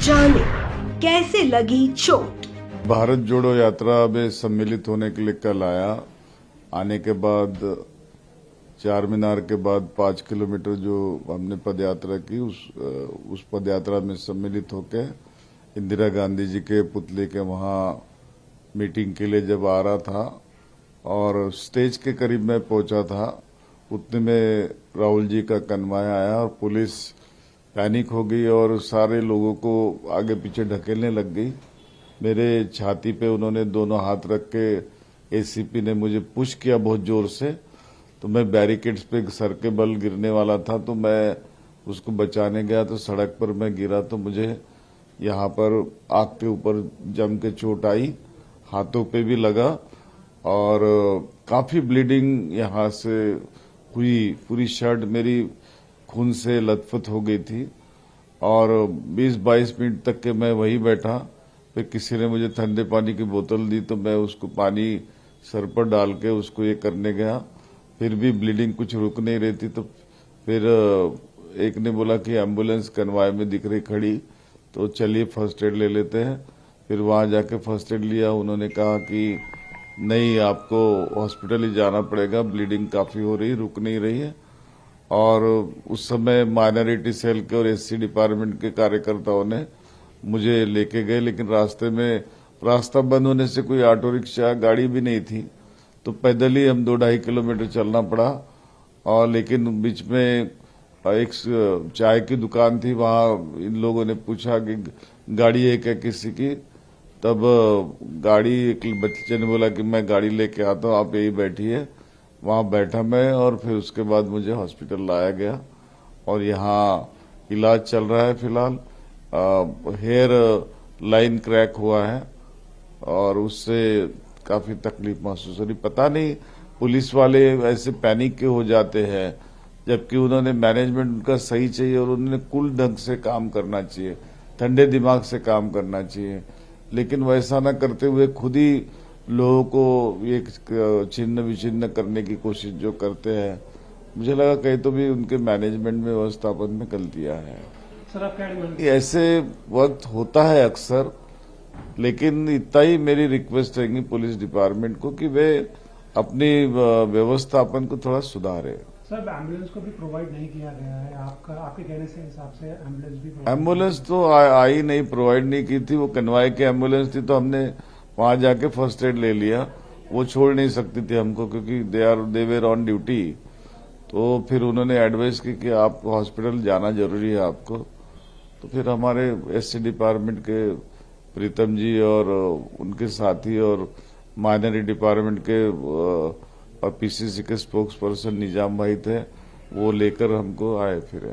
जाने कैसे लगी चोट। भारत जोड़ो यात्रा में सम्मिलित होने के लिए कल आया। आने के बाद चार मीनार के बाद 5 किलोमीटर जो हमने पदयात्रा की उस पदयात्रा में सम्मिलित होकर इंदिरा गांधी जी के पुतले के वहां मीटिंग के लिए जब आ रहा था और स्टेज के करीब में पहुंचा था, उतने में राहुल जी का कन्वॉय आया और पुलिस पैनिक हो गई और सारे लोगों को आगे पीछे ढकेलने लग गई। मेरे छाती पे उन्होंने दोनों हाथ रख के एसीपी ने मुझे पुश किया बहुत जोर से, तो मैं बैरिकेड्स पे सर के बल गिरने वाला था, तो मैं उसको बचाने गया तो सड़क पर मैं गिरा तो मुझे यहाँ पर आंख के ऊपर जम के चोट आई, हाथों पे भी लगा और काफी ब्लीडिंग यहाँ से हुई। पूरी शर्ट मेरी खून से लथपथ हो गई थी और 20-22 मिनट तक के मैं वहीं बैठा। फिर किसी ने मुझे ठंडे पानी की बोतल दी तो मैं उसको पानी सर पर डाल के उसको ये करने गया, फिर भी ब्लीडिंग कुछ रुक नहीं रही थी। तो फिर एक ने बोला कि एम्बुलेंस कन्वाय में दिख रही खड़ी, तो चलिए फर्स्ट एड ले लेते हैं। फिर वहां जाके फर्स्ट एड लिया। उन्होंने कहा कि नहीं, आपको हॉस्पिटल ही जाना पड़ेगा, ब्लीडिंग काफी हो रही, रुक नहीं रही है। और उस समय माइनॉरिटी सेल के और एससी डिपार्टमेंट के कार्यकर्ताओं ने मुझे लेके गए, लेकिन रास्ते में रास्ता बंद होने से कोई ऑटो रिक्शा गाड़ी भी नहीं थी, तो पैदल ही हम 2-2.5 किलोमीटर चलना पड़ा। और लेकिन बीच में एक चाय की दुकान थी, वहां इन लोगों ने पूछा कि गाड़ी है क्या किसी की, तब गाड़ी एक बच्चे ने बोला कि मैं गाड़ी लेके आता हूँ, आप यही बैठिए। वहां बैठा मैं और फिर उसके बाद मुझे हॉस्पिटल लाया गया और यहाँ इलाज चल रहा है फिलहाल। हेयर लाइन क्रैक हुआ है और उससे काफी तकलीफ महसूस हो रही। पता नहीं पुलिस वाले ऐसे पैनिक क्यों हो जाते हैं, जबकि उन्होंने मैनेजमेंट उनका सही चाहिए और उन्होंने कुल ढंग से काम करना चाहिए, ठंडे दिमाग से काम करना चाहिए। लेकिन वैसा न करते हुए खुद ही लोगों को एक छिन्न विच्छिन्न करने की कोशिश जो करते हैं, मुझे लगा कहीं तो भी उनके मैनेजमेंट में व्यवस्थापन में गलतियां हैं। सर आप क्या ऐसे वक्त होता है अक्सर, लेकिन इतना ही मेरी रिक्वेस्ट रहेगी पुलिस डिपार्टमेंट को कि वे अपनी व्यवस्थापन को थोड़ा सुधारे। सर एम्बुलेंस को भी प्रोवाइड नहीं किया गया है, आपके कहने से हिसाब से एम्बुलेंस तो आई नहीं, प्रोवाइड नहीं की थी। वो कन्वाय की एम्बुलेंस थी, तो हमने वहां जाके फर्स्ट एड ले लिया। वो छोड़ नहीं सकती थी हमको क्योंकि दे वेर ऑन ड्यूटी। तो फिर उन्होंने एडवाइस की कि आप हॉस्पिटल जाना जरूरी है आपको। तो फिर हमारे एससी डिपार्टमेंट के प्रीतम जी और उनके साथी और माइनॉरिटी डिपार्टमेंट के और पीसीसी के स्पोक्स पर्सन निजाम भाई थे, वो लेकर हमको आए फिर।